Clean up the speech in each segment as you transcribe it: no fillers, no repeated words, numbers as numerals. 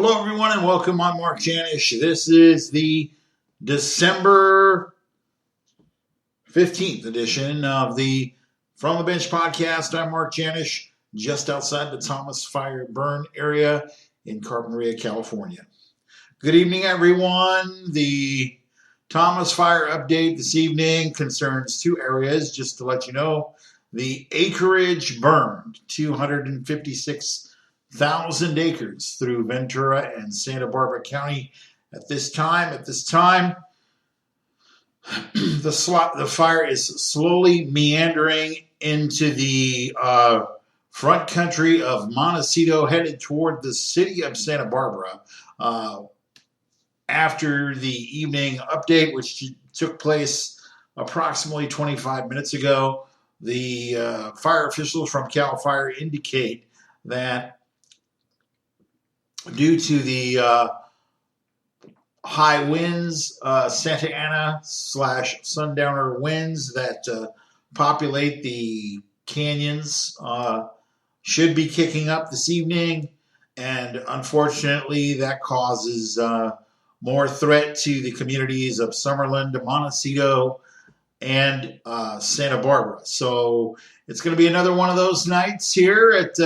Hello, everyone, and welcome. I'm Mark Janish. This is the December 15th edition of the From the Bench podcast. I'm Mark Janish, just outside the Thomas Fire Burn area in Carpinteria, California. Good evening, everyone. The Thomas Fire update this evening concerns two areas, just to let you know. The acreage burned, 256,000 acres through Ventura and Santa Barbara County at this time. The fire is slowly meandering into the front country of Montecito, headed toward the city of Santa Barbara. After the evening update, which took place approximately 25 minutes ago, the fire officials from CAL FIRE indicate that due to the high winds, Santa Ana / sundowner winds that populate the canyons should be kicking up this evening, and unfortunately that causes more threat to the communities of Summerlin, Montecito, and Santa Barbara. So it's going to be another one of those nights here at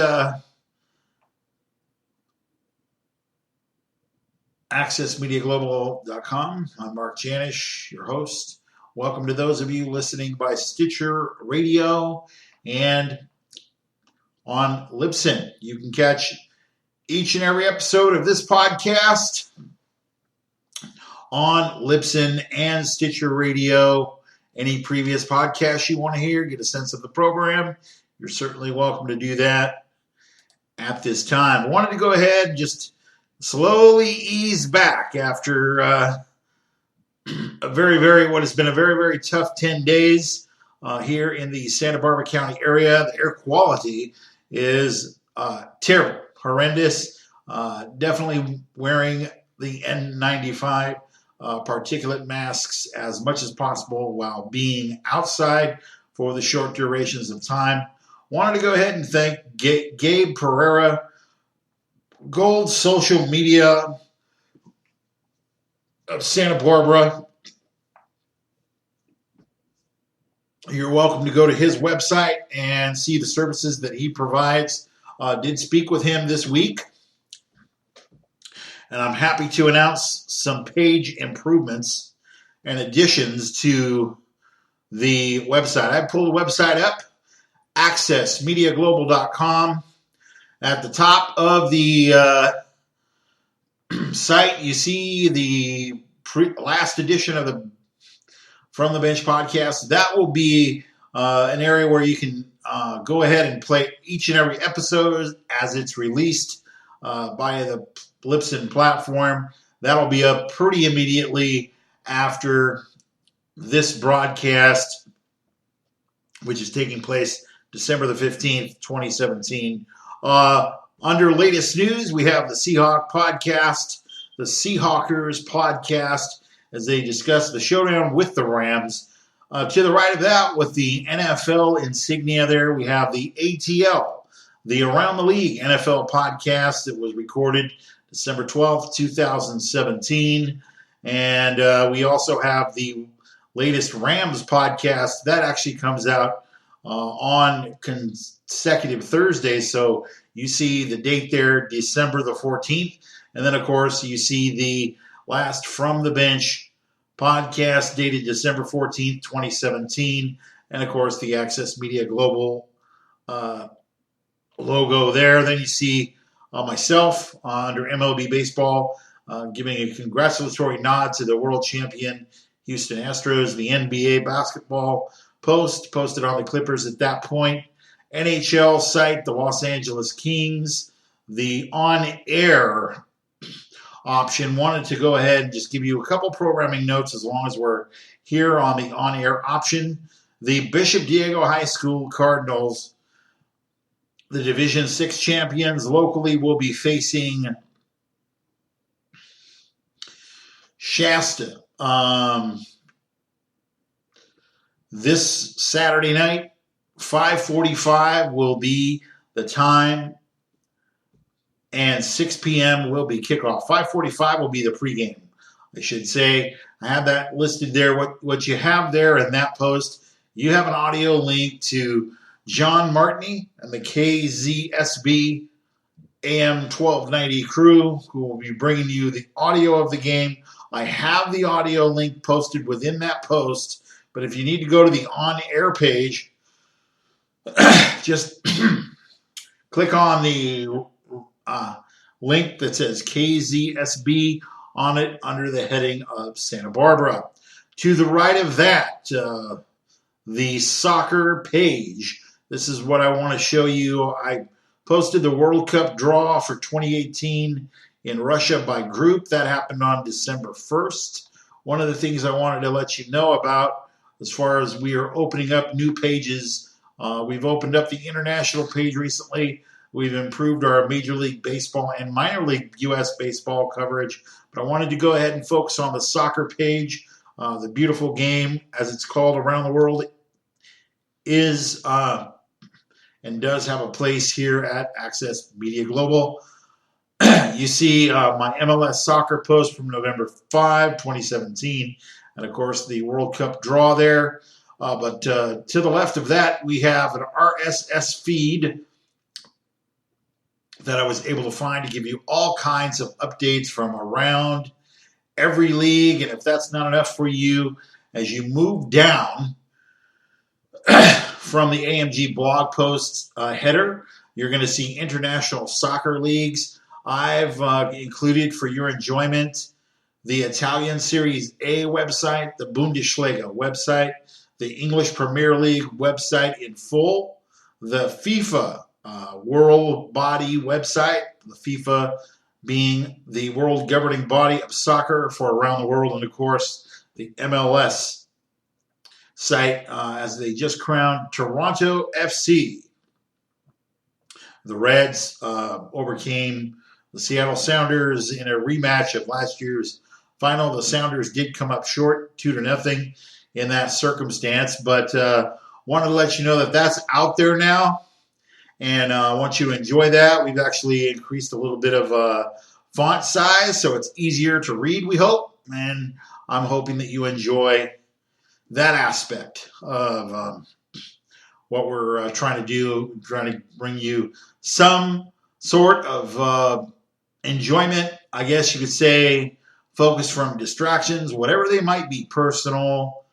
AccessMediaGlobal.com. I'm Mark Janish, your host. Welcome to those of you listening by Stitcher Radio and on Libsyn. You can catch each and every episode of this podcast on Libsyn and Stitcher Radio. Any previous podcasts you want to hear, get a sense of the program, you're certainly welcome to do that at this time. I wanted to go ahead and just slowly ease back after what has been a very, very tough 10 days here in the Santa Barbara County area. The air quality is terrible, horrendous. Definitely wearing the N95 particulate masks as much as possible while being outside for the short durations of time. Wanted to go ahead and thank Gabe Pereira, Gold Social Media of Santa Barbara. You're welcome to go to his website and see the services that he provides. Did speak with him this week, and I'm happy to announce some page improvements and additions to the website. I pulled the website up, accessmediaglobal.com. At the top of the site, you see the last edition of the From the Bench podcast. That will be an area where you can go ahead and play each and every episode as it's released via the Libsyn platform. That'll be up pretty immediately after this broadcast, which is taking place December the 15th, 2017. Under latest news, we have the Seahawk podcast, the Seahawkers podcast, as they discuss the showdown with the Rams. To the right of that, with the NFL insignia there, we have the ATL, the Around the League NFL podcast that was recorded December 12th, 2017. And we also have the latest Rams podcast. That actually comes out on consecutive Thursdays. So you see the date there, December the 14th. And then, of course, you see the last From the Bench podcast dated December 14th, 2017. And, of course, the Access Media Global logo there. Then you see myself under MLB Baseball giving a congratulatory nod to the world champion Houston Astros, the NBA basketball posted on the Clippers at that point. NHL site, the Los Angeles Kings, the on-air option. Wanted to go ahead and just give you a couple programming notes as long as we're here on the on-air option. The Bishop Diego High School Cardinals, the Division VI champions locally, will be facing Shasta this Saturday night. 5:45 will be the time, and 6 p.m. will be kickoff. 5:45 will be the pregame. I should say I have that listed there. What you have there in that post, you have an audio link to John Martini and the KZSB AM 1290 crew, who will be bringing you the audio of the game. I have the audio link posted within that post, but if you need to go to the on-air page, just click on the link that says KZSB on it under the heading of Santa Barbara. To the right of that, the soccer page. This is what I want to show you. I posted the World Cup draw for 2018 in Russia by group. That happened on December 1st. One of the things I wanted to let you know about, as far as we are opening up new pages, we've opened up the international page recently. We've improved our Major League Baseball and Minor League U.S. baseball coverage. But I wanted to go ahead and focus on the soccer page. The beautiful game, as it's called around the world, is and does have a place here at Access Media Global. You see my MLS soccer post from November 5, 2017, and of course the World Cup draw there. But to the left of that, we have an RSS feed that I was able to find to give you all kinds of updates from around every league. And if that's not enough for you, as you move down from the AMG blog posts header, you're going to see international soccer leagues. I've included for your enjoyment the Italian Series A website, the Bundesliga website, the English Premier League website in full, the FIFA world body website, the FIFA being the world governing body of soccer for around the world, and of course the MLS site as they just crowned Toronto FC. The Reds overcame the Seattle Sounders in a rematch of last year's final. The Sounders did come up short 2-0 in that circumstance, but wanted to let you know that that's out there now. And I want you to enjoy that. We've actually increased a little bit of font size, so it's easier to read, we hope. And I'm hoping that you enjoy that aspect of what we're trying to do, trying to bring you some sort of enjoyment, I guess you could say, focus from distractions, whatever they might be, personal,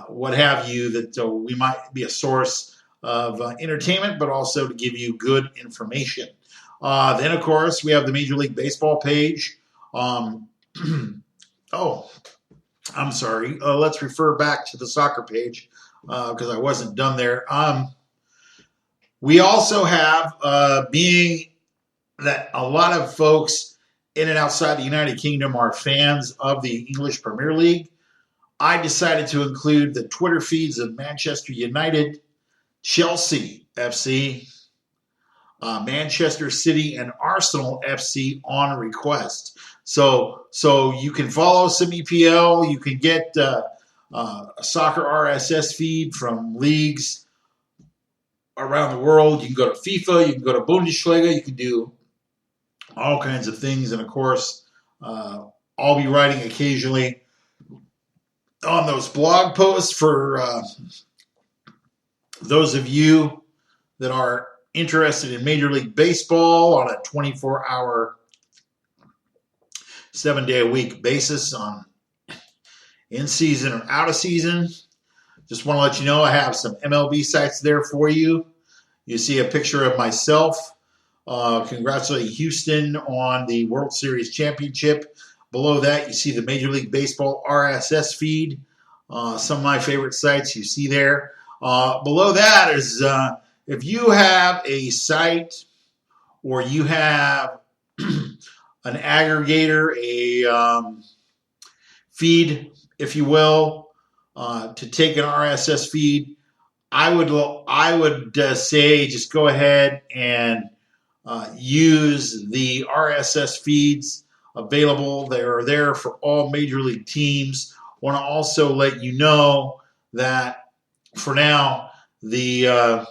what have you, that we might be a source of entertainment, but also to give you good information. Then, of course, we have the Major League Baseball page. Oh, I'm sorry. Let's refer back to the soccer page because I wasn't done there. We also have, being that a lot of folks in and outside the United Kingdom are fans of the English Premier League, I decided to include the Twitter feeds of Manchester United, Chelsea FC, Manchester City, and Arsenal FC on request. So you can follow some EPL. You can get a soccer RSS feed from leagues around the world. You can go to FIFA. You can go to Bundesliga. You can do all kinds of things. And, of course, I'll be writing occasionally on those blog posts for those of you that are interested in Major League Baseball on a 24-hour, 7-day-a-week basis on in-season or out-of-season. Just want to let you know I have some MLB sites there for you. You see a picture of myself congratulating Houston on the World Series championship. Below that, you see the Major League Baseball RSS feed. Some of my favorite sites you see there. Below that is if you have a site or you have an aggregator, a feed, if you will, to take an RSS feed, I would say just go ahead and use the RSS feeds available. They are there for all major league teams. Want to also let you know that for now, the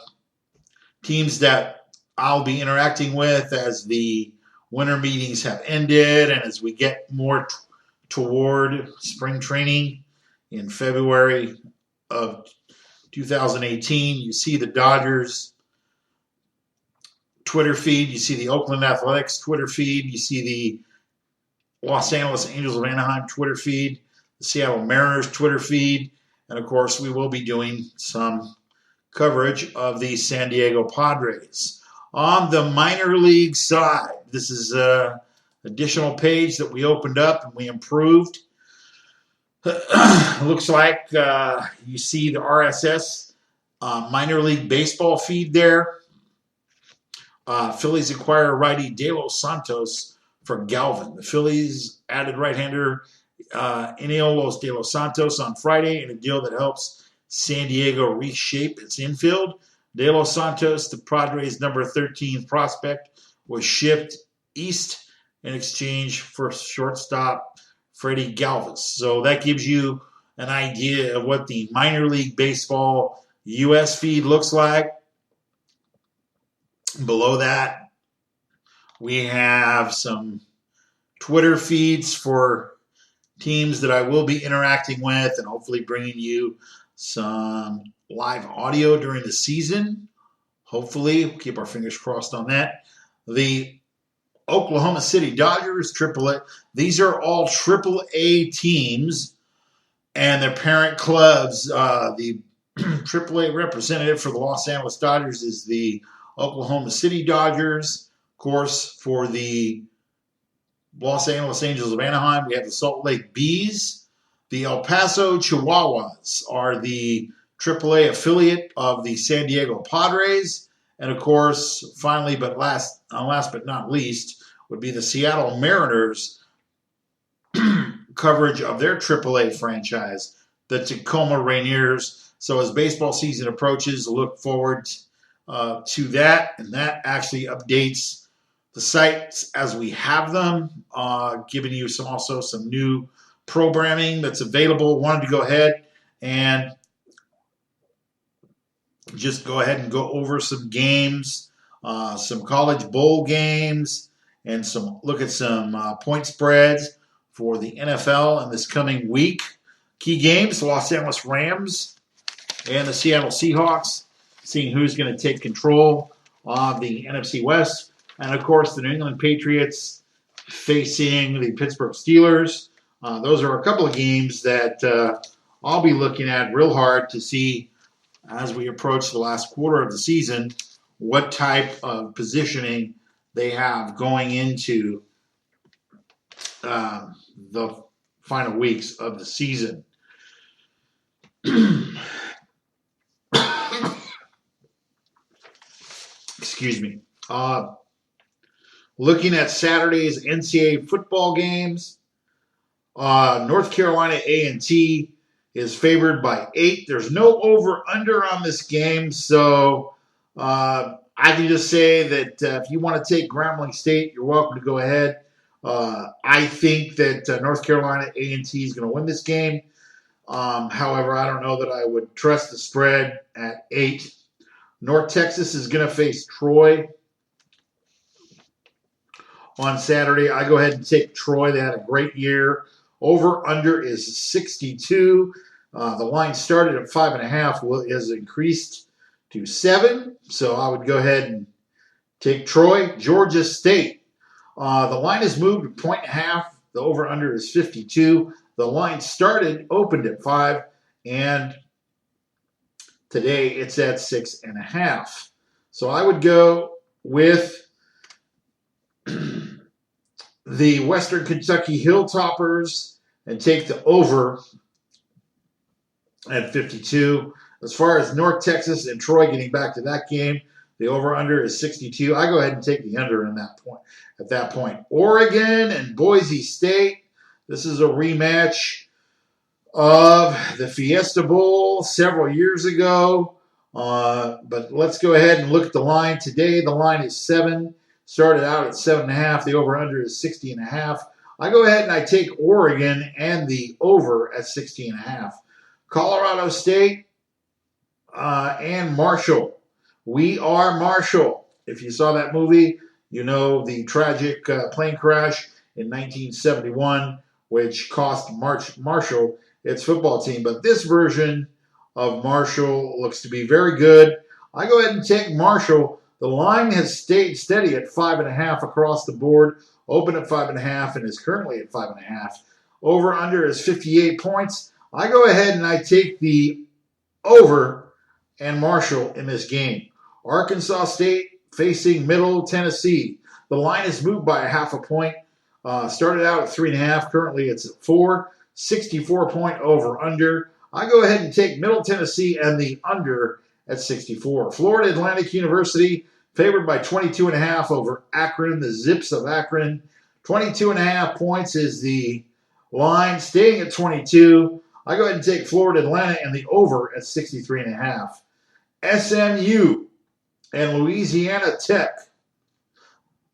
teams that I'll be interacting with as the winter meetings have ended, and as we get more toward spring training in February of 2018, you see the Dodgers Twitter feed, you see the Oakland Athletics Twitter feed, you see the Los Angeles Angels of Anaheim Twitter feed, the Seattle Mariners Twitter feed, and of course we will be doing some coverage of the San Diego Padres. On the minor league side, this is an additional page that we opened up and we improved. Looks like you see the RSS minor league baseball feed there. Phillies acquire righty De Los Santos for Galvin. The Phillies added right-hander Eneolos De Los Santos on Friday in a deal that helps San Diego reshape its infield. De Los Santos, the Padres' number 13 prospect, was shipped east in exchange for shortstop Freddie Galvis. So that gives you an idea of what the minor league baseball U.S. feed looks like. Below that, we have some Twitter feeds for teams that I will be interacting with and hopefully bringing you some live audio during the season. Hopefully, we'll keep our fingers crossed on that. The Oklahoma City Dodgers, AAA. These are all AAA teams and their parent clubs. The AAA representative for the Los Angeles Dodgers is the Oklahoma City Dodgers. Of course, for the Los Angeles Angels of Anaheim, we have the Salt Lake Bees. The El Paso Chihuahuas are the AAA affiliate of the San Diego Padres. And of course, finally, but last but not least, would be the Seattle Mariners coverage of their AAA franchise, the Tacoma Rainiers. So as baseball season approaches, look forward to that. And that actually updates the sites as we have them, giving you also some new programming that's available. Wanted to go ahead and just go ahead and go over some games, some college bowl games, and look at some point spreads for the NFL in this coming week. Key games, the Los Angeles Rams and the Seattle Seahawks, seeing who's going to take control of the NFC West. And, of course, the New England Patriots facing the Pittsburgh Steelers. Those are a couple of games that I'll be looking at real hard to see as we approach the last quarter of the season what type of positioning they have going into the final weeks of the season. Excuse me. Looking at Saturday's NCAA football games, North Carolina A&T is favored by 8. There's no over-under on this game, so I can just say that if you want to take Grambling State, you're welcome to go ahead. I think that North Carolina A&T is going to win this game. However, I don't know that I would trust the spread at 8. North Texas is going to face Troy on Saturday. I go ahead and take Troy. They had a great year. Over-under is 62. The line started at 5.5. Has increased to 7. So I would go ahead and take Troy. Georgia State. The line has moved to 1.5. The over-under is 52. The line opened at 5, and today it's at 6.5. So I would go with the Western Kentucky Hilltoppers and take the over at 52. As far as North Texas and Troy getting back to that game, the over-under is 62. I go ahead and take the under at that point. Oregon and Boise State. This is a rematch of the Fiesta Bowl several years ago. But let's go ahead and look at the line. Today, the line is 7. Started out at 7.5. The over-under is 60.5. I go ahead and I take Oregon and the over at 60.5. Colorado State and Marshall. We Are Marshall. If you saw that movie, You know the tragic plane crash in 1971, which cost Marshall its football team. But this version of Marshall looks to be very good. I go ahead and take Marshall. The line has stayed steady at 5.5 across the board. Open at 5.5 and is currently at 5.5. Over under is 58 points. I go ahead and I take the over and Marshall in this game. Arkansas State facing Middle Tennessee. The line is moved by 0.5 point. Started out at 3.5. Currently it's at 4. 64-point over under. I go ahead and take Middle Tennessee and the under at 64. Florida Atlantic University favored by 22.5 over Akron, the Zips of Akron. 22.5 points is the line, staying at 22. I go ahead and take Florida Atlantic and the over at 63.5. SMU and Louisiana Tech.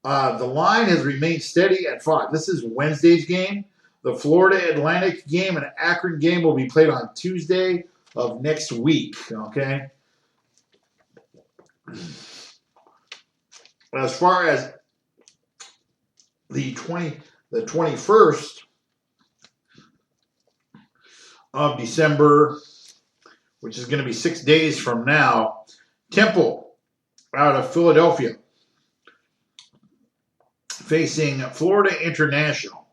The line has remained steady at 5. This is Wednesday's game. The Florida Atlantic game and Akron game will be played on Tuesday of next week. Okay. As far as the 21st of December, which is going to be 6 days from now, Temple out of Philadelphia facing Florida International.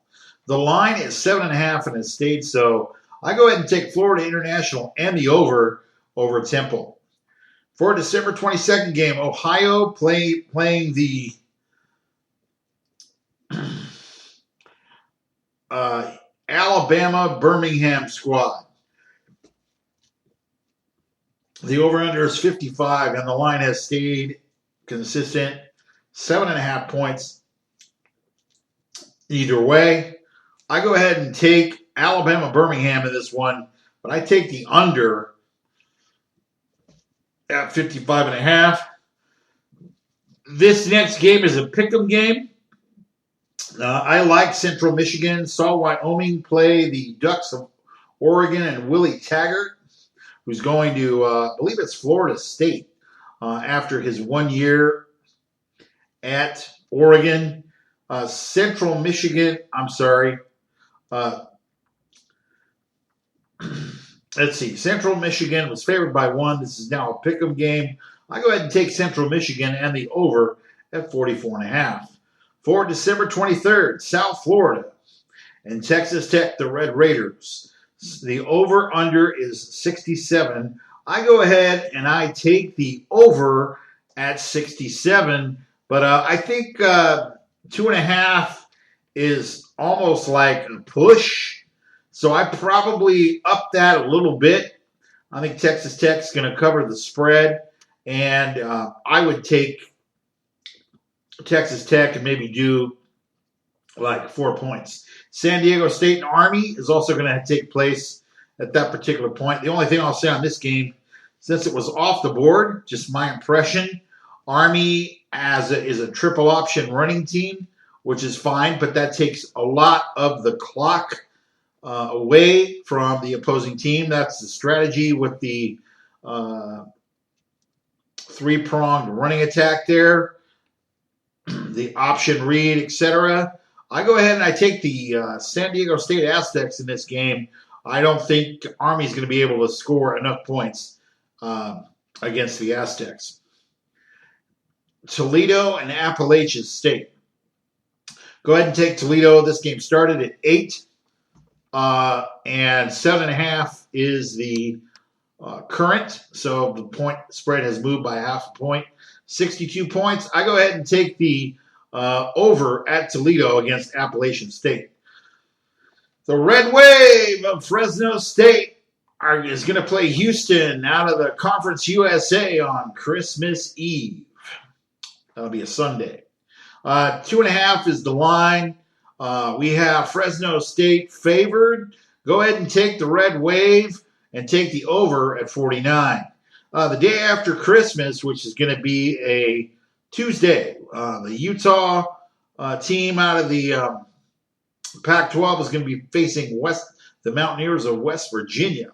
The line is 7.5 and it stayed so. I go ahead and take Florida International and the over Temple. For December 22nd game, Ohio playing the Alabama Birmingham squad. The over-under is 55 and the line has stayed consistent. 7.5 points either way. I go ahead and take Alabama Birmingham in this one, but I take the under at 55.5. This next game is a pick'em game. I like Central Michigan. Saw Wyoming play the Ducks of Oregon and Willie Taggart, who's going to, I believe it's Florida State, after his 1 year at Oregon. Central Michigan, let's see. Central Michigan was favored by 1. This is now a pick'em game. I go ahead and take Central Michigan and the over at 44.5. For December 23rd, South Florida and Texas Tech, the Red Raiders. The over-under is 67. I go ahead and I take the over at 67, but I think 2.5 is almost like a push. So I probably up that a little bit. I think Texas Tech's going to cover the spread, and I would take Texas Tech and maybe do like 4 points. San Diego State and Army is also going to take place at that particular point. The only thing I'll say on this game, since it was off the board, just my impression, Army is a triple option running team, which is fine, but that takes a lot of the clock away from the opposing team. That's the strategy with the three-pronged running attack there, the option read, etc. I go ahead and I take the San Diego State Aztecs in this game. I don't think Army's going to be able to score enough points against the Aztecs. Toledo and Appalachian State. Go ahead and take Toledo. This game started at 8, and 7.5 is the current. So the point spread has moved by 0.5 point. 62 points. I go ahead and take the over at Toledo against Appalachian State. The Red Wave of Fresno State is going to play Houston out of the Conference USA on Christmas Eve. That'll be a Sunday. 2.5 is the line. We have Fresno State favored. Go ahead and take the Red Wave and take the over at 49. The day after Christmas, which is going to be a Tuesday, the Utah team out of the Pac-12 is going to be facing the Mountaineers of West Virginia.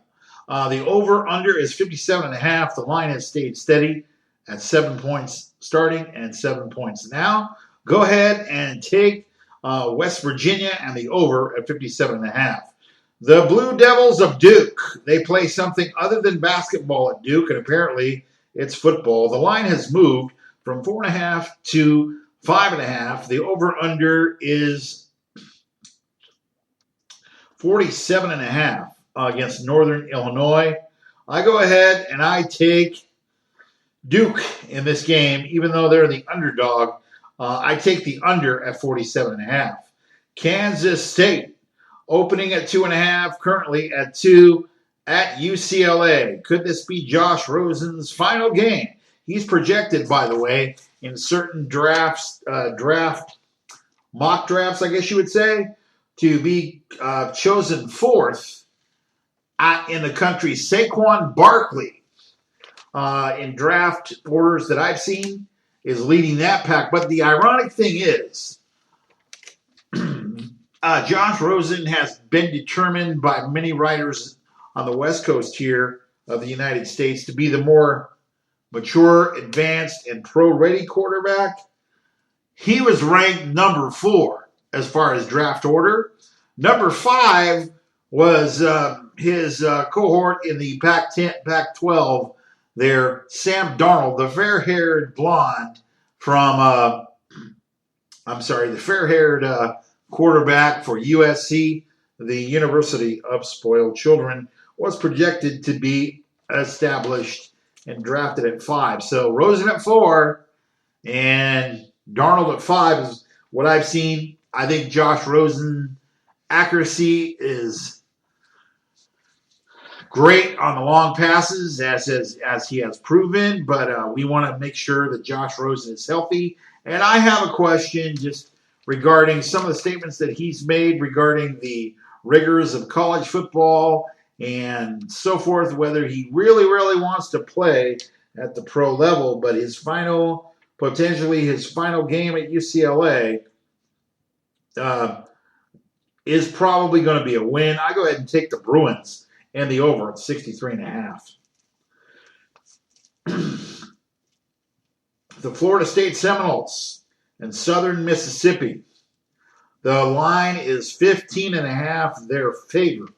The over-under is 57.5. The line has stayed steady at 7 points starting and 7 points now. Go ahead and take West Virginia and the over at 57.5. The Blue Devils of Duke, they play something other than basketball at Duke, and apparently it's football. The line has moved from 4.5 to 5.5. The over-under is 47.5 against Northern Illinois. I go ahead and I take Duke in this game, even though they're the underdog. I take the under at 47.5. Kansas State opening at 2.5, currently at 2 at UCLA. Could this be Josh Rosen's final game? He's projected, by the way, in certain mock drafts, I guess you would say, to be chosen fourth in the country. Saquon Barkley, in draft orders that I've seen, is leading that pack. But the ironic thing is, Josh Rosen has been determined by many writers on the West Coast here of the United States to be the more mature, advanced, and pro-ready quarterback. He was ranked number 4 as far as draft order. Number 5 was his cohort in the Pac-12 there, Sam Darnold, the fair-haired blonde from, the fair-haired quarterback for USC, the University of Spoiled Children, was projected to be established and drafted at 5. So Rosen at 4 and Darnold at 5 is what I've seen. I think Josh Rosen accuracy is great on the long passes, as he has proven, but we want to make sure that Josh Rosen is healthy. And I have a question just regarding some of the statements that he's made regarding the rigors of college football and so forth, whether he really, really wants to play at the pro level. But potentially his final game at UCLA is probably going to be a win. I go ahead and take the Bruins and the over at 63.5. The Florida State Seminoles and Southern Mississippi. The line is 15.5. Their favor.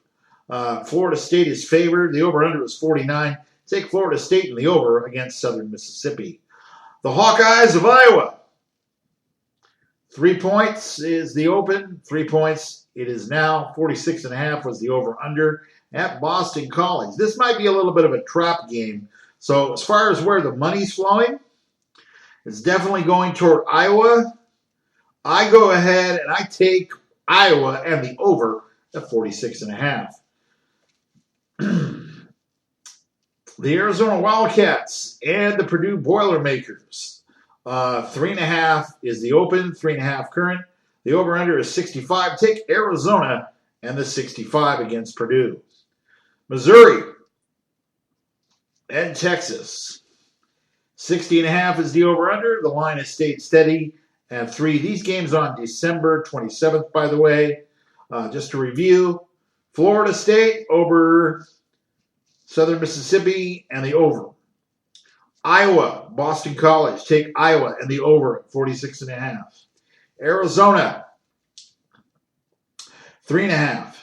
Florida State is favored. The over-under is 49. Take Florida State in the over against Southern Mississippi. The Hawkeyes of Iowa. 3 points is the open. 3 points it is now. 46.5 was the over-under at Boston College. This might be a little bit of a trap game. So as far as where the money's flowing, it's definitely going toward Iowa. I go ahead and I take Iowa and the over at 46.5. The Arizona Wildcats and the Purdue Boilermakers. 3.5 is the open, 3.5 current. The over-under is 65. Take Arizona and the 65 against Purdue. Missouri and Texas. 60.5 is the over-under. The line has stayed steady at 3. These games on December 27th, by the way. Just to review, Florida State over Southern Mississippi and the over. Iowa, Boston College, take Iowa and the over at 46.5. Arizona, 3.5.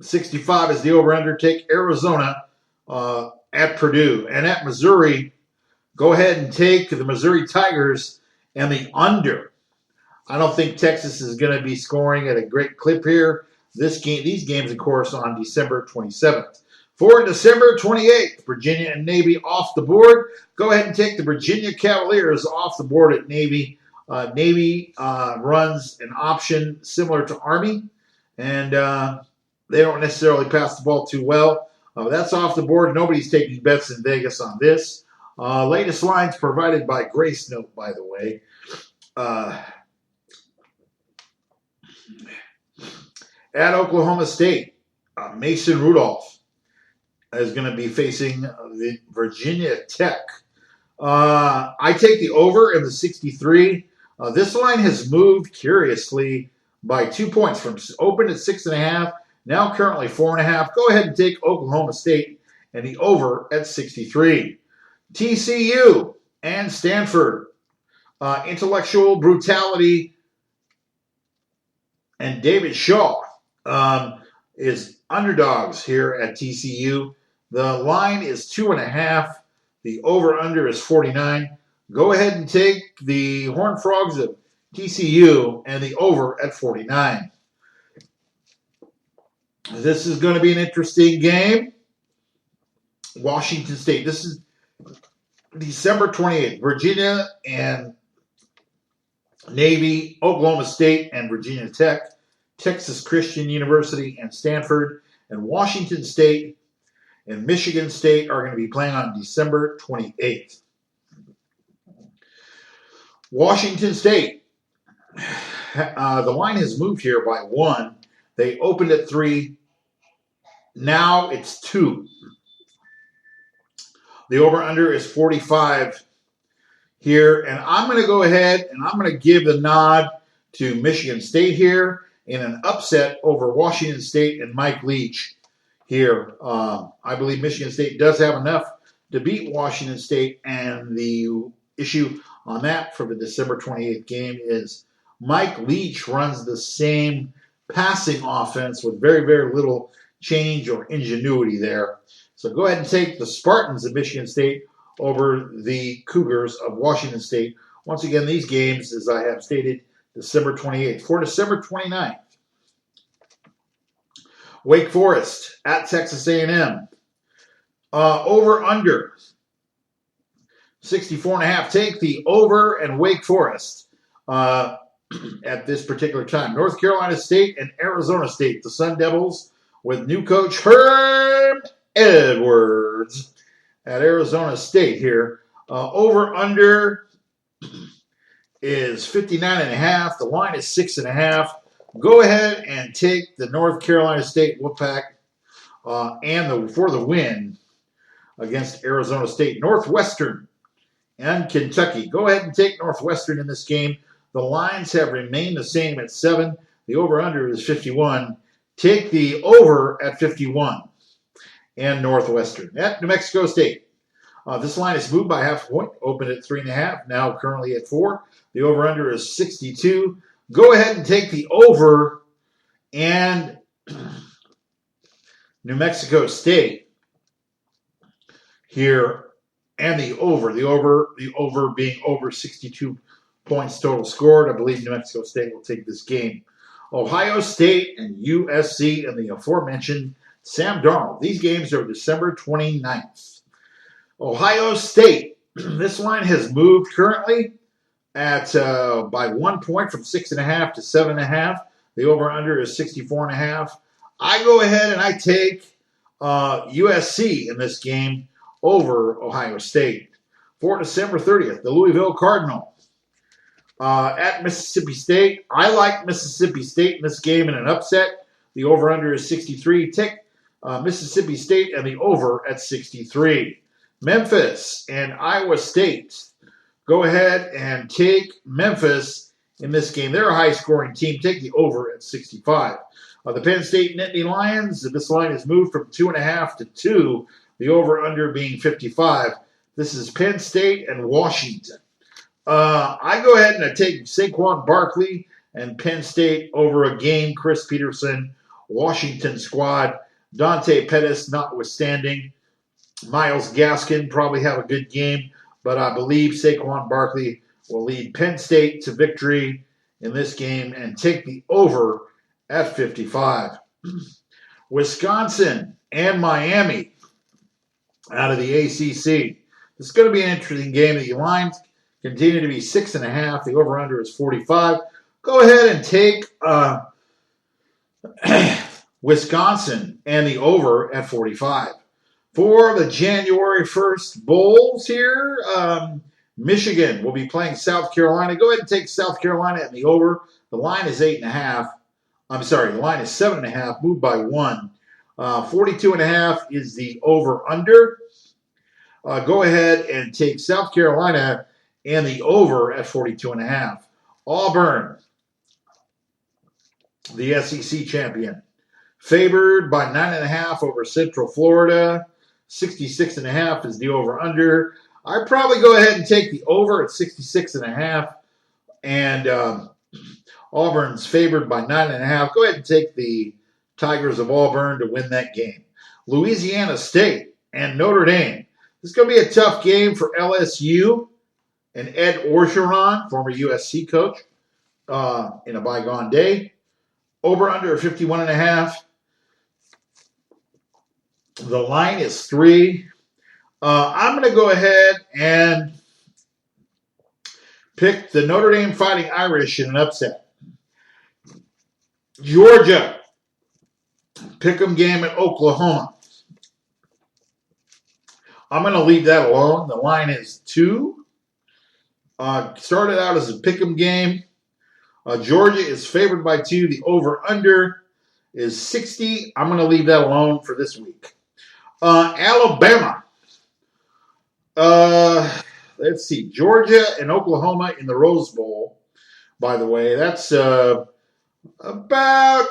65 is the over-under. Take Arizona at Purdue. And at Missouri, go ahead and take the Missouri Tigers and the under. I don't think Texas is going to be scoring at a great clip here. These games, of course, on December 27th. For December 28th, Virginia and Navy off the board. Go ahead and take the Virginia Cavaliers off the board at Navy. Navy runs an option similar to Army, and they don't necessarily pass the ball too well. That's off the board. Nobody's taking bets in Vegas on this. Latest lines provided by Grace Note, by the way. At Oklahoma State, Mason Rudolph is going to be facing the Virginia Tech. I take the over in the 63. This line has moved curiously by 2 points from open at 6.5, now currently 4.5. Go ahead and take Oklahoma State and the over at 63. TCU and Stanford. Intellectual Brutality and David Shaw is underdogs here at TCU. The line is 2.5. The over-under is 49. Go ahead and take the Horned Frogs of TCU and the over at 49. This is going to be an interesting game. Washington State. This is December 28th. Virginia and Navy, Oklahoma State and Virginia Tech, Texas Christian University and Stanford, and Washington State and Michigan State are going to be playing on December 28th. Washington State. The line has moved here by 1. They opened at 3. Now it's 2. The over-under is 45 here. And I'm going to go ahead and I'm going to give the nod to Michigan State here in an upset over Washington State and Mike Leach here. I believe Michigan State does have enough to beat Washington State. And the issue on that for the December 28th game is Mike Leach runs the same passing offense with very, very little change or ingenuity there. So go ahead and take the Spartans of Michigan State over the Cougars of Washington State. Once again, these games, as I have stated, December 28th. For December 29th, Wake Forest at Texas A&M. Over under 64.5. Take the over and Wake Forest at this particular time. North Carolina State and Arizona State. The Sun Devils with new coach Herm Edwards at Arizona State here. Over under is 59.5. The line is 6.5. Go ahead and take the North Carolina State Wolfpack for the win against Arizona State. Northwestern and Kentucky. Go ahead and take Northwestern in this game. The lines have remained the same at 7. The over-under is 51. Take the over at 51 and Northwestern. At New Mexico State. This line is moved by half a point. Opened at 3.5. Now currently at 4. The over-under is 62. Go ahead and take the over and New Mexico State here and the over. The over being over 62 points total scored. I believe New Mexico State will take this game. Ohio State and USC and the aforementioned Sam Darnold. These games are December 29th. Ohio State. This line has moved currently at by 1 point from 6.5 to 7.5. The over-under is 64.5. I go ahead and I take USC in this game over Ohio State. For December 30th, the Louisville Cardinal at Mississippi State. I like Mississippi State in this game in an upset. The over-under is 63. Take Mississippi State and the over at 63. Memphis and Iowa State. Go ahead and take Memphis in this game. They're a high-scoring team. Take the over at 65. The Penn State Nittany Lions, this line has moved from 2.5 to 2, the over-under being 55. This is Penn State and Washington. I go ahead and I take Saquon Barkley and Penn State over a game. Chris Peterson, Washington squad. Dante Pettis notwithstanding. Myles Gaskin probably have a good game, but I believe Saquon Barkley will lead Penn State to victory in this game and take the over at 55. Wisconsin and Miami out of the ACC. This is going to be an interesting game. The lines continue to be 6.5. The over-under is 45. Go ahead and take Wisconsin and the over at 45. For the January 1st Bowls here, Michigan will be playing South Carolina. Go ahead and take South Carolina and the over. The line is 8.5. I'm sorry, the line is 7.5, moved by 1. 42.5 is the over-under. Go ahead and take South Carolina and the over at 42.5. Auburn, the SEC champion, favored by 9.5 over Central Florida. 66.5 is the over-under. I'd probably go ahead and take the over at 66.5. And Auburn's favored by 9.5. Go ahead and take the Tigers of Auburn to win that game. Louisiana State and Notre Dame. This is going to be a tough game for LSU and Ed Orgeron, former USC coach, in a bygone day. Over under 51.5. The line is 3. I'm going to go ahead and pick the Notre Dame Fighting Irish in an upset. Georgia, pick'em game at Oklahoma. I'm going to leave that alone. The line is 2. Started out as a pick'em game. Georgia is favored by 2. The over-under is 60. I'm going to leave that alone for this week. Alabama. Let's see. Georgia and Oklahoma in the Rose Bowl, by the way. That's about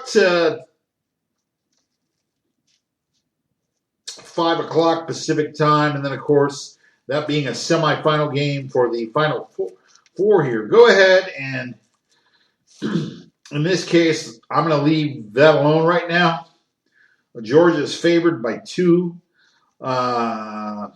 5 o'clock Pacific time. And then, of course, that being a semifinal game for the Final Four here. Go ahead and, in this case, I'm going to leave that alone right now. Georgia is favored by 2. I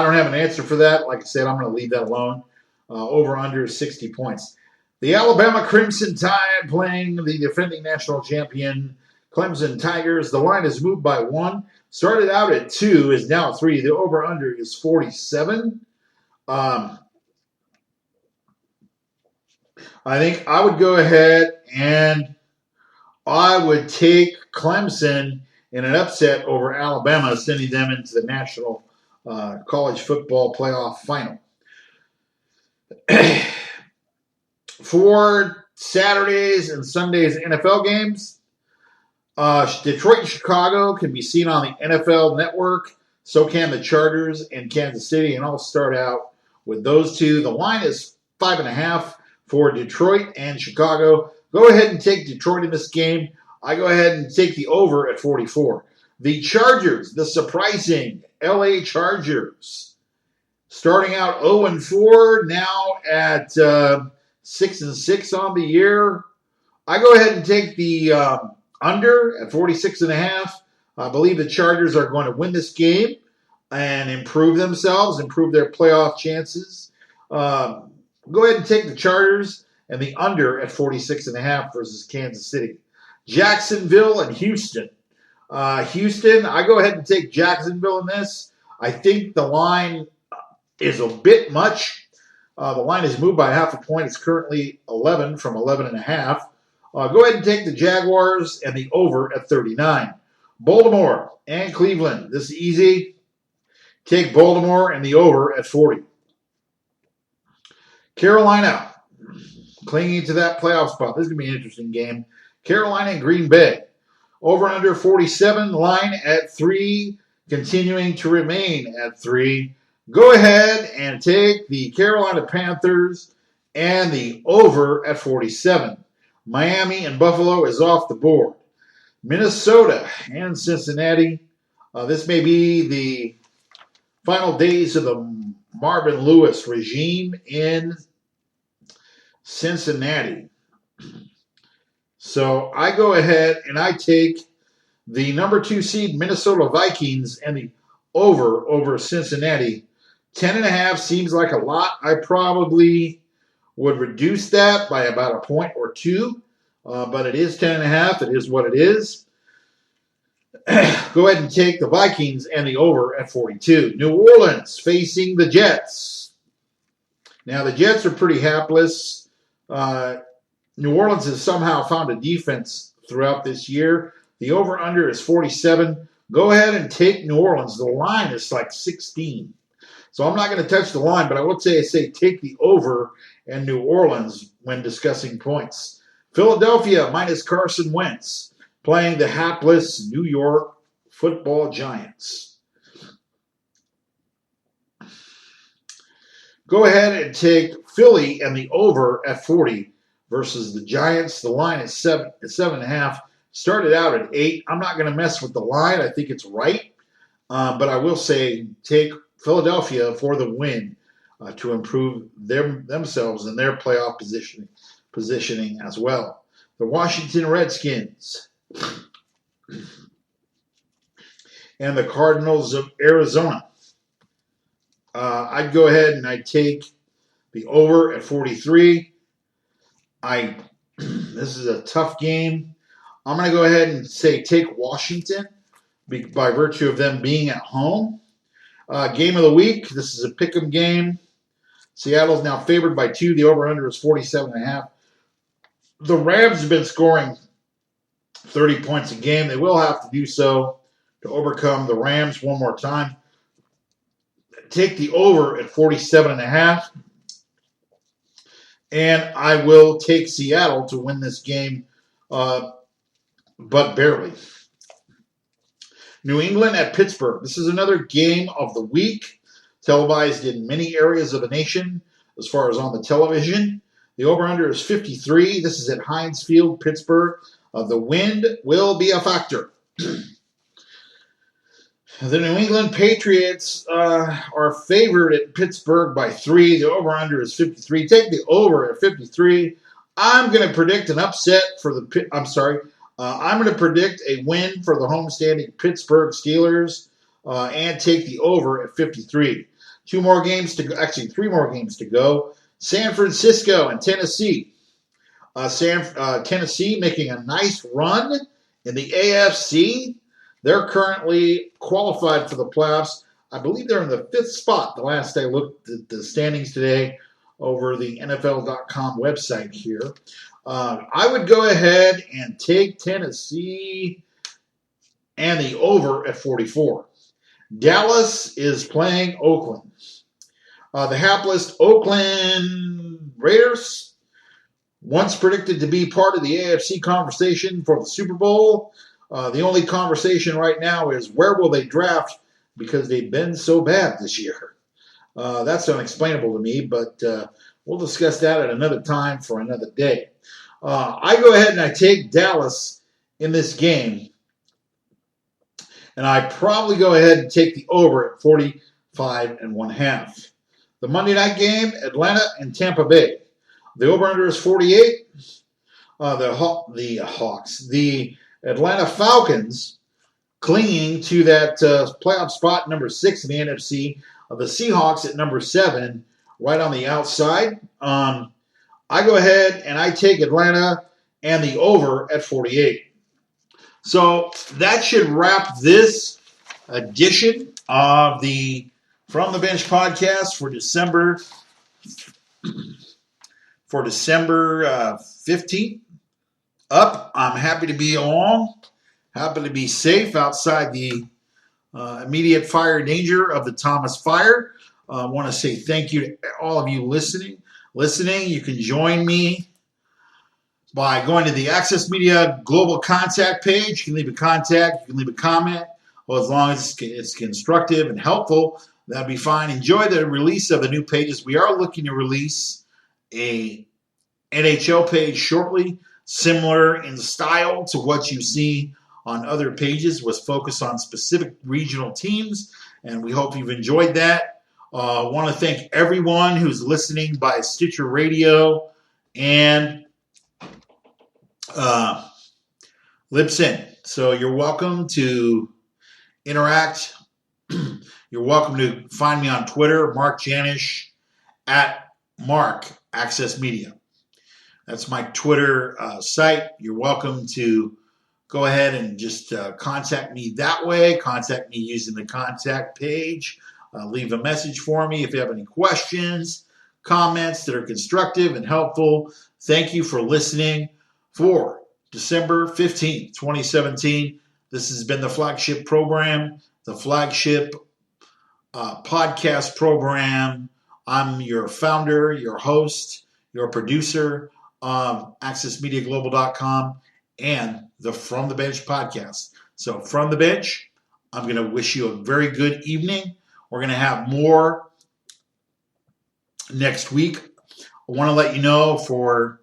don't have an answer for that. Like I said, I'm going to leave that alone. Over under 60 points. The Alabama Crimson Tide playing the defending national champion Clemson Tigers. The line is moved by 1. Started out at 2, is now 3. The over under is 47. I think I would go ahead and I would take Clemson in an upset over Alabama, sending them into the national college football playoff final. For Saturdays and Sundays NFL games, Detroit and Chicago can be seen on the NFL Network. So can the Chargers and Kansas City. And I'll start out with those two. The line is 5.5 for Detroit and Chicago. Go ahead and take Detroit in this game. I go ahead and take the over at 44. The Chargers, the surprising LA Chargers, starting out 0-4, now at 6-6 on the year. I go ahead and take the under at 46.5. I believe the Chargers are going to win this game and improve themselves, improve their playoff chances. Go ahead and take the Chargers and the under at 46.5 versus Kansas City. Jacksonville and Houston. Houston, I go ahead and take Jacksonville in this. I think the line is a bit much. The line is moved by half a point. It's currently 11 from 11.5. Go ahead and take the Jaguars and the over at 39. Baltimore and Cleveland. This is easy. Take Baltimore and the over at 40. Carolina, clinging to that playoff spot. This is going to be an interesting game. Carolina and Green Bay. Over under 47, line at 3, continuing to remain at 3. Go ahead and take the Carolina Panthers and the over at 47. Miami and Buffalo is off the board. Minnesota and Cincinnati. This may be the final days of the Marvin Lewis regime in Cincinnati. So I go ahead and I take the number 2 seed Minnesota Vikings and the over Cincinnati. 10.5 seems like a lot. I probably would reduce that by about a point or 2, but it is 10.5. It is what it is. Go ahead and take the Vikings and the over at 42. New Orleans facing the Jets. Now the Jets are pretty hapless. New Orleans has somehow found a defense throughout this year. The over-under is 47. Go ahead and take New Orleans. The line is like 16. So I'm not going to touch the line, but I would say take the over and New Orleans when discussing points. Philadelphia minus Carson Wentz playing the hapless New York Football Giants. Go ahead and take Philly and the over at 40 versus the Giants. The line is 7.5. Started out at 8. I'm not going to mess with the line. I think it's right. But I will say take Philadelphia for the win to improve themselves and their playoff positioning as well. The Washington Redskins and the Cardinals of Arizona. I'd go ahead and I'd take the over at 43. This is a tough game. I'm going to go ahead and say take Washington by virtue of them being at home. Game of the week. This is a pick'em game. Seattle's now favored by 2. The over-under is 47.5. The Rams have been scoring 30 points a game. They will have to do so to overcome the Rams one more time. Take the over at 47.5. And I will take Seattle to win this game, but barely. New England at Pittsburgh. This is another game of the week, televised in many areas of the nation as far as on the television. The over-under is 53. This is at Heinz Field, Pittsburgh. The wind will be a factor. The New England Patriots are favored at Pittsburgh by 3. The over-under is 53. Take the over at 53. I'm going to predict an upset for the. I'm going to predict a win for the homestanding Pittsburgh Steelers and take the over at 53. 2 more games to go. Actually, 3 more games to go. San Francisco and Tennessee. Tennessee making a nice run in the AFC. They're currently qualified for the playoffs. I believe they're in the 5th spot the last I looked at the standings today over the NFL.com website here. I would go ahead and take Tennessee and the over at 44. Dallas is playing Oakland. The hapless Oakland Raiders, once predicted to be part of the AFC conversation for the Super Bowl. The only conversation right now is where will they draft because they've been so bad this year. That's unexplainable to me, but we'll discuss that at another time for another day. I go ahead and I take Dallas in this game, and I probably go ahead and take the over at 45.5. The Monday night game, Atlanta and Tampa Bay. The over-under is 48. The Hawks. The Atlanta Falcons clinging to that playoff spot, number 6 in the NFC. The Seahawks at number 7, right on the outside. I go ahead and I take Atlanta and the over at 48. So that should wrap this edition of the From the Bench podcast for December 15th. Up. I'm happy to be along. Happy to be safe outside the immediate fire danger of the Thomas Fire. I want to say thank you to all of you listening. You can join me by going to the Access Media Global Contact page. You can leave a contact. You can leave a comment. Well, as long as it's constructive and helpful, that'll be fine. Enjoy the release of the new pages. We are looking to release a NHL page shortly, similar in style to what you see on other pages, was focused on specific regional teams, and we hope you've enjoyed that. I want to thank everyone who's listening by Stitcher Radio and Libsyn. So you're welcome to interact. You're welcome to find me on Twitter, Mark Janish, at Mark Access Media. That's my Twitter site. You're welcome to go ahead and just contact me that way. Contact me using the contact page. Leave a message for me if you have any questions, comments that are constructive and helpful. Thank you for listening for December 15th, 2017. This has been the flagship program, the flagship podcast program. I'm your founder, your host, your producer of AccessMediaGlobal.com and the From the Bench podcast. So from the bench, I'm going to wish you a very good evening. We're going to have more next week. I want to let you know for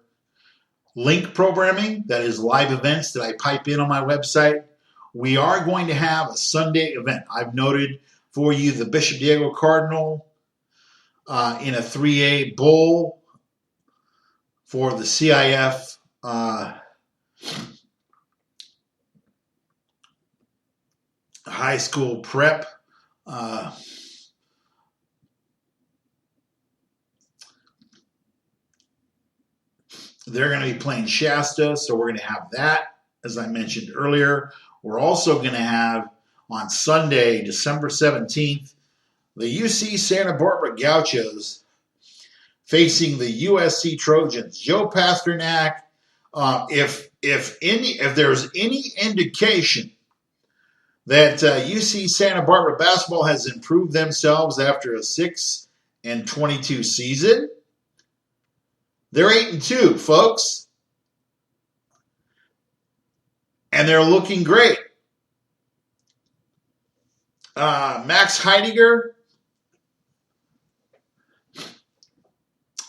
link programming, that is live events that I pipe in on my website, we are going to have a Sunday event. I've noted for you the Bishop Diego Cardinal in a 3A bowl for the CIF high school prep. They're going to be playing Shasta, so we're going to have that, as I mentioned earlier. We're also going to have on Sunday, December 17th, the UC Santa Barbara Gauchos facing the USC Trojans. Joe Pasternak, if there's any indication that UC Santa Barbara basketball has improved themselves after a 6-22 season, they're 8-2, folks, and they're looking great. Max Heidegger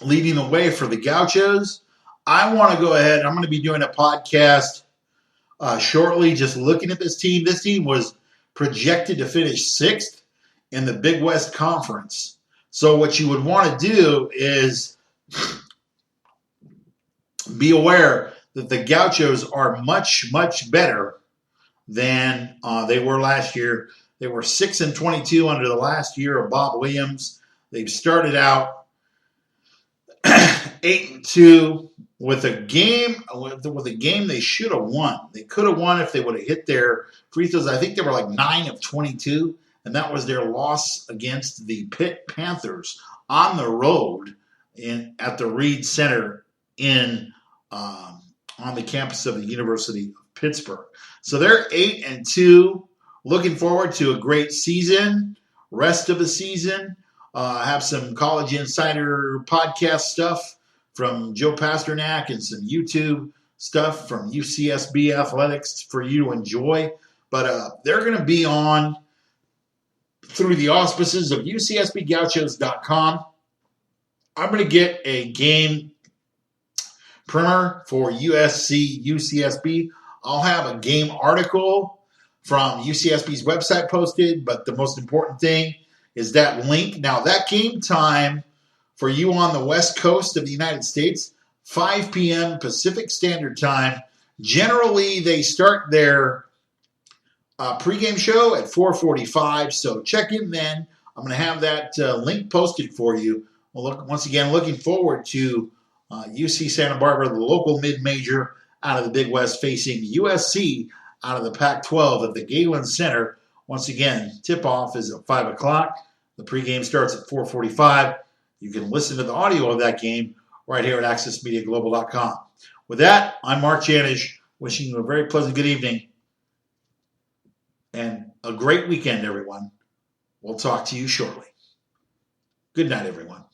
leading the way for the Gauchos. I want to go ahead. I'm going to be doing a podcast shortly just looking at this team. This team was projected to finish 6th in the Big West Conference. So what you would want to do is be aware that the Gauchos are much, much better than they were last year. They were 6-22 under the last year of Bob Williams. They've started out 8-2 with a game they should have won. They could have won if they would have hit their free throws. I think they were like 9 of 22, and that was their loss against the Pitt Panthers on the road at the Reed Center on the campus of the University of Pittsburgh. So they're 8-2. Looking forward to a great season, rest of the season. Have some College Insider podcast stuff from Joe Pasternak and some YouTube stuff from UCSB Athletics for you to enjoy. But they're going to be on through the auspices of UCSBGauchos.com. I'm going to get a game primer for USC UCSB. I'll have a game article from UCSB's website posted, but the most important thing is that link. Now, that game time for you on the west coast of the United States, 5 p.m. Pacific Standard Time. Generally, they start their pregame show at 4:45, so check in then. I'm going to have that link posted for you. Once again, looking forward to UC Santa Barbara, the local mid-major out of the Big West, facing USC out of the Pac-12 at the Galen Center. Once again, tip-off is at 5 o'clock. The pregame starts at 4:45. You can listen to the audio of that game right here at accessmediaglobal.com. With that, I'm Mark Janish, wishing you a very pleasant good evening and a great weekend, everyone. We'll talk to you shortly. Good night, everyone.